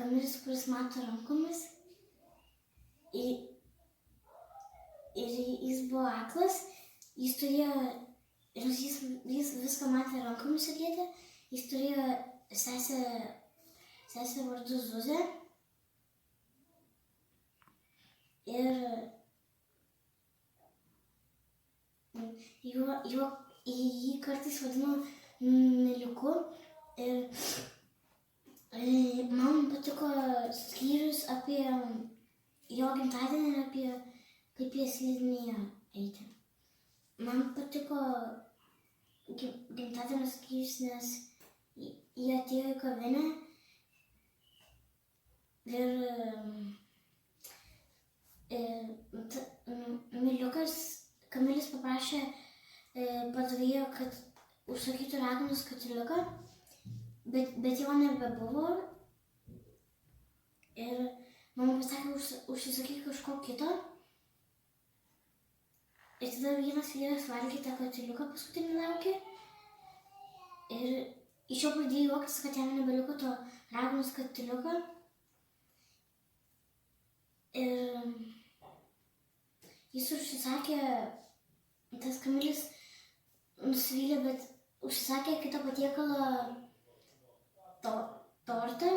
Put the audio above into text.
Kamilis, kuris mato rankomis. Ir jis buvo aklas, jis turėjo, ir jis viską matė rankomis sudėti, jis turėjo sesę vardu Zuzę. Ir jį kartais vadino Miliuku. Ir man patiko skyrius apie jo gimtadienį ir apie kaip jie slidinėjo eiti. Man patiko gimtadienio skyrius, nes jie atėjo į kavinę ir Kamilis paprašė padavėjo, kad užsakytų raganus katiliuką, bet jo nebebuvo. Ir mama pasakė, užsisakyk kažko kito. Ir tada vienas vyras valgė tą katiliuką paskutinį laukį. Ir iš jo pradėjo juoktis, kad jam nebeliko to raganus katiliuko. Ir jis užsisakė, tas Kamilis nusivylė, bet užsisakė kitą patiekalą tortą.